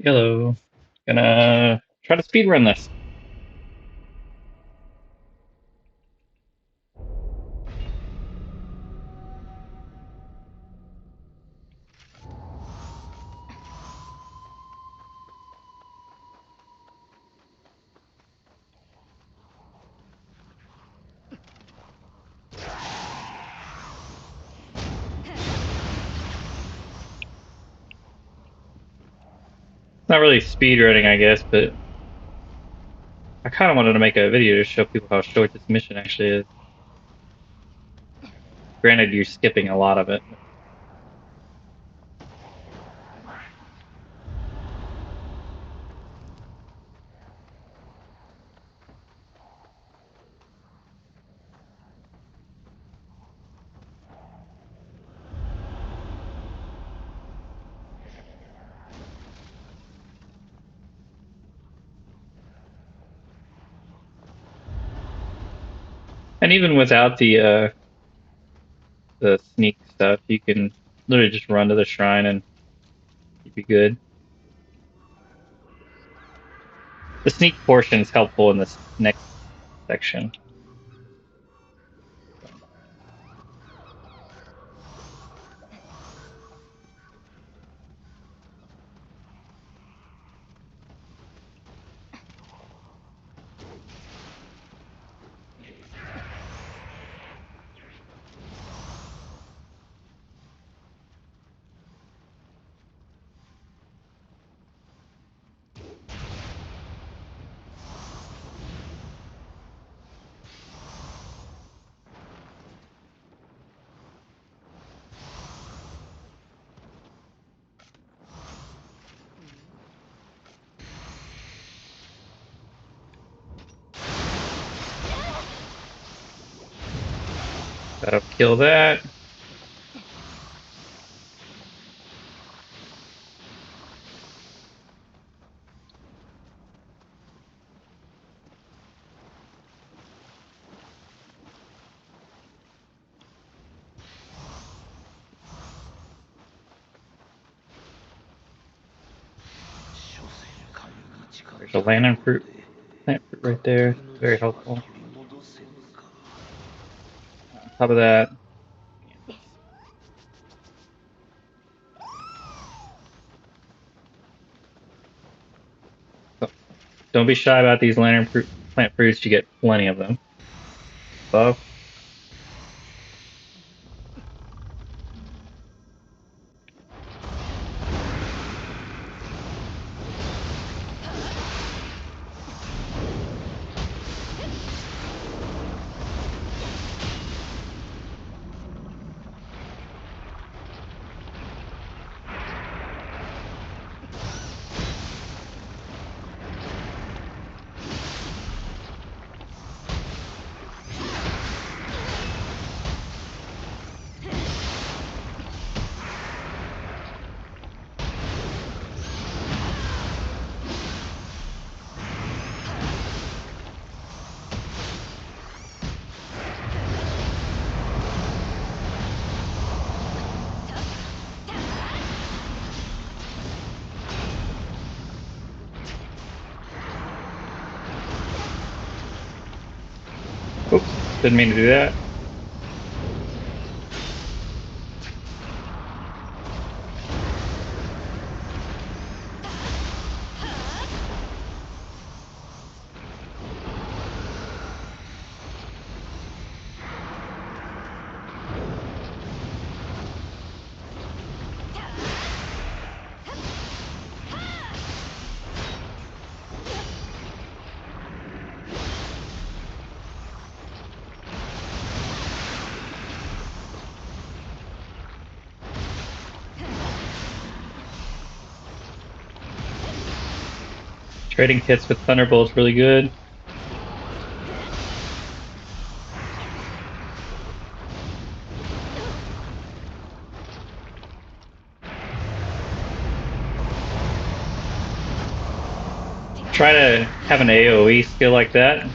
Hello. Gonna try to speed run this. It's not really speed running, I guess, but I kind of wanted to make a video to show people how short this mission actually is. Granted, you're skipping a lot of it. And even without the sneak stuff, you can literally just run to the shrine and you'd be good. The sneak portion is helpful in this next section. That'll kill that. There's a lantern fruit, plant fruit right there. Very helpful. On top of that, don't be shy about these lantern fruit, plant fruits. You get plenty of them. Buff. Oops, didn't mean to do that. Trading kits with Thunderbolt's really good. Try to have an AoE skill like that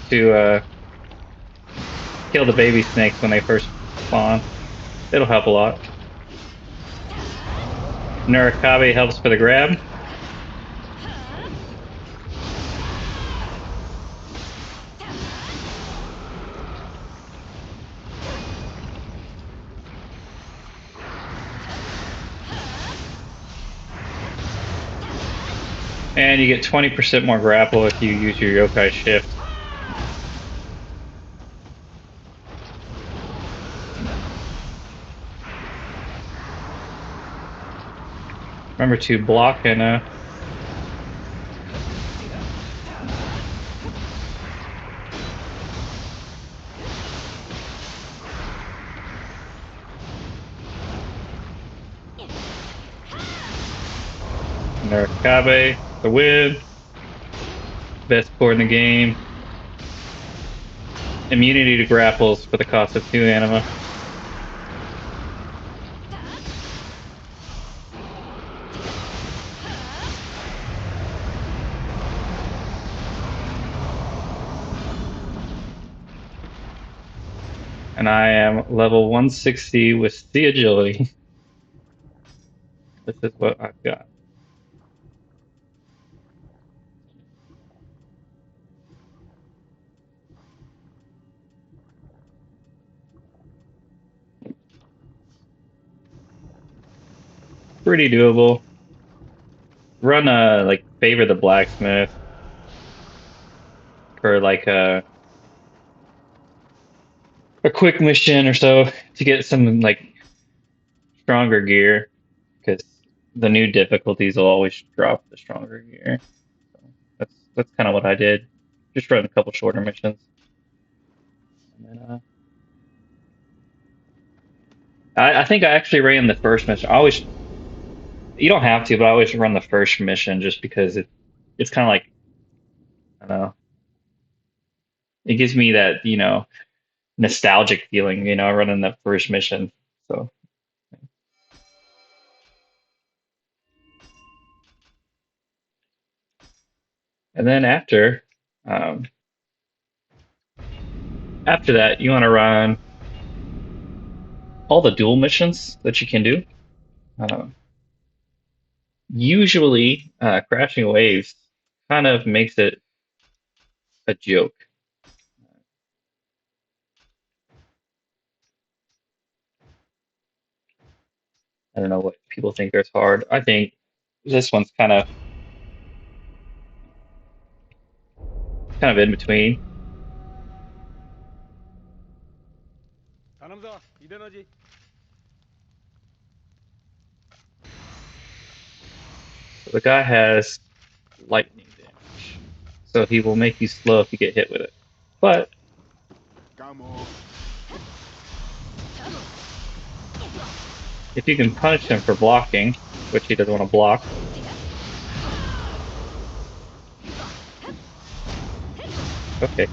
to kill the baby snakes when they first spawn. It'll help a lot. Nurikabe helps for the grab. And you get 20% more grapple if you use your yokai shift. Remember to block and Narakabe, the win. Best core in the game. Immunity to grapples for the cost of 2 anima. And I am level 160 with the agility. This is what I've got. Pretty doable. Run like favor the blacksmith for like a quick mission or so to get some like stronger gear because the new difficulties will always drop the stronger gear. So that's kind of what I did. Just run a couple shorter missions. And then I think I actually ran the first mission. I always you don't have to, but I always run the first mission just because it's kind of like I don't know. It gives me that nostalgic feeling, running that first mission. So and then um, after that, you want to run all the dual missions that you can do. Um, Usually, crashing waves kind of makes it a joke. I don't know what people think is hard. I think this one's kind of in between. So the guy has lightning damage, so he will make you slow if you get hit with it. But if you can punish him for blocking, which he doesn't want to block, okay.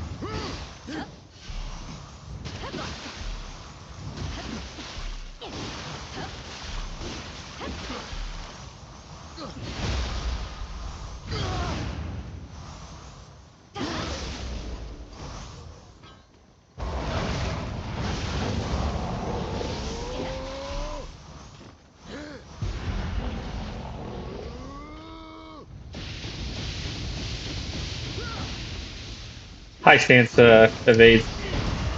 High stance evades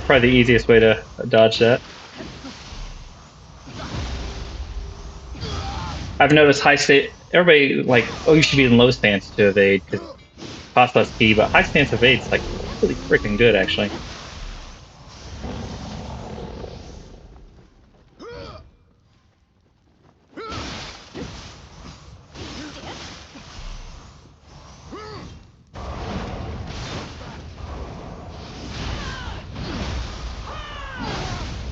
probably the easiest way to dodge that. I've noticed high stance. Everybody like, oh, you should be in low stance to evade because it costs less ki, but high stance evade's like really freaking good actually.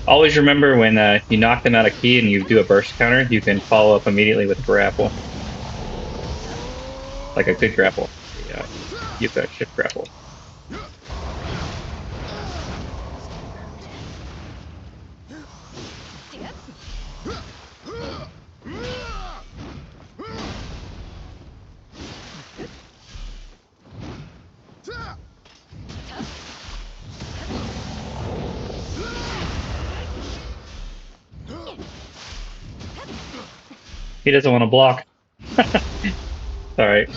Always remember when you knock them out of ki and you do a burst counter, you can follow up immediately with a grapple, like a good grapple. Yeah, you've got shift grapple. He doesn't want to block. Sorry.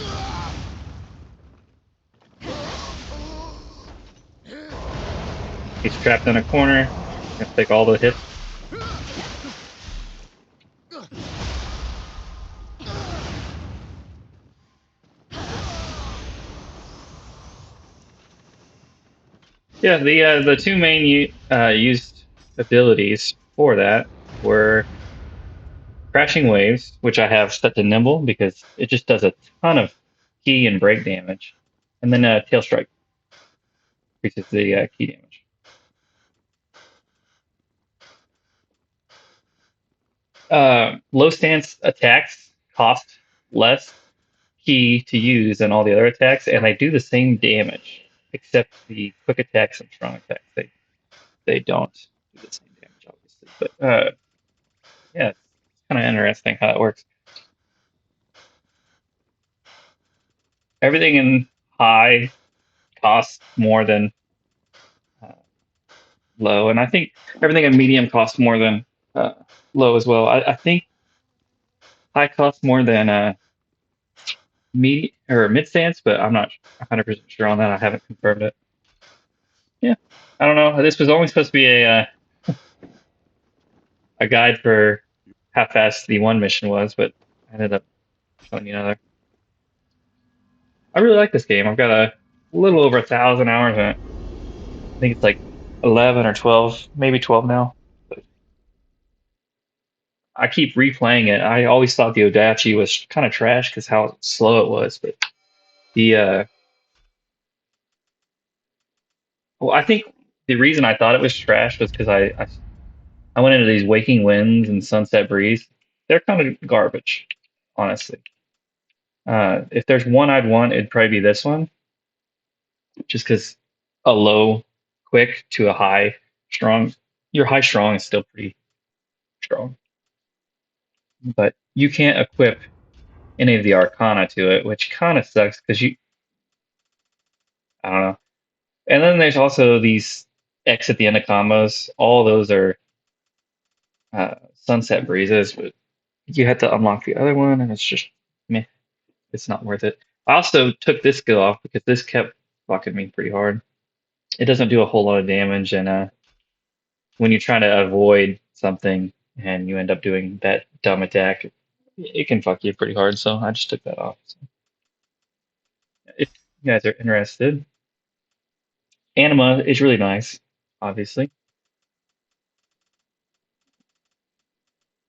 He's trapped in a corner. Gonna take all the hits. Yeah, the two main used abilities for that were crashing waves, which I have set to nimble because it just does a ton of key and break damage, and then tail strike increases the key damage. Low stance attacks cost less key to use than all the other attacks, and they do the same damage, except the quick attacks and strong attacks. They don't do the same damage, obviously. But yeah, it's kind of interesting how it works. Everything in high costs more than uh, low, and I think everything in medium costs more than uh, low as well. I think high costs more than mid stance, but I'm not 100% sure on that. I haven't confirmed it. Yeah, I don't know. This was only supposed to be a guide for how fast the one mission was, but I ended up showing you another. I really like this game. I've got a little over 1,000 hours in it. I think it's like 11 or 12, maybe 12 now. But I keep replaying it. I always thought the Odachi was kind of trash because how slow it was, but the well, I think the reason I thought it was trash was because I went into these Waking Winds and Sunset Breeze. They're kind of garbage, honestly. If there's one I'd want, it'd probably be this one, just because a low quick to a high strong, your high strong is still pretty strong, but you can't equip any of the Arcana to it, which kind of sucks because I don't know. And then there's also these X at the end of combos. All those are Sunset Breezes, but you have to unlock the other one, and it's just meh, it's not worth it. I also took this skill off because this kept fucking me pretty hard. It doesn't do a whole lot of damage, and when you're trying to avoid something and you end up doing that dumb attack, it can fuck you pretty hard. So I just took that off. So if you guys are interested, Anima is really nice, obviously.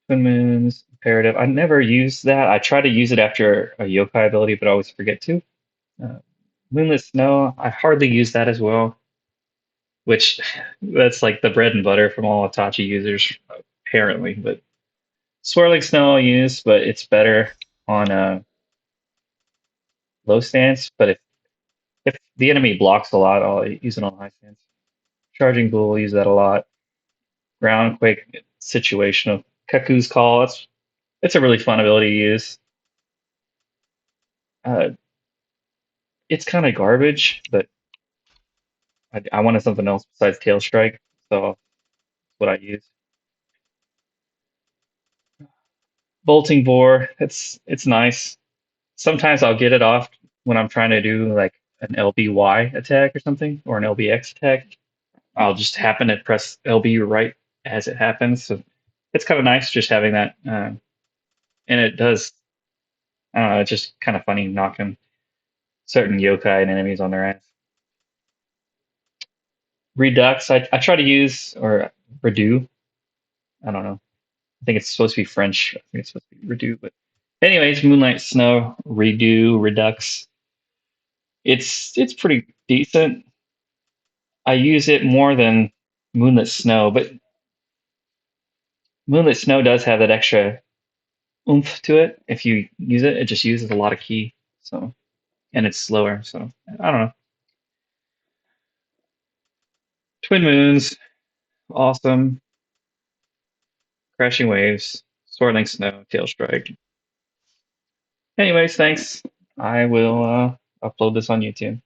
Twin Moons, Imperative. I never use that. I try to use it after a yokai ability, but I always forget to. Uh, Moonlit Snow, I hardly use that as well, which that's like the bread and butter from all Odachi users, apparently. But Swirling Snow I'll use, but it's better on low stance. But if the enemy blocks a lot, I'll use it on high stance. Charging Bull, use that a lot. Ground Quake, situational. Kaku's Call, it's a really fun ability to use. Uh, it's kind of garbage, but I wanted something else besides Tail Strike, so that's what I use. Bolting Bore, it's nice. Sometimes I'll get it off when I'm trying to do like an LBY attack or something, or an LBX attack. I'll just happen to press LB right as it happens. So it's kind of nice just having that. And it does, I don't know, it's just kind of funny knocking certain yokai and enemies on their ass. Redux, I try to use, or Redo, I don't know. I think it's supposed to be French. I think it's supposed to be Redo. But, anyways, Moonlight Snow, Redo, Redux. It's pretty decent. I use it more than Moonlit Snow, but Moonlit Snow does have that extra oomph to it. If you use it, it just uses a lot of key. So, and it's slower. So I don't know. Twin Moons, awesome. Crashing Waves, Swirling Snow, Tail Strike. Anyways, thanks. I will upload this on YouTube.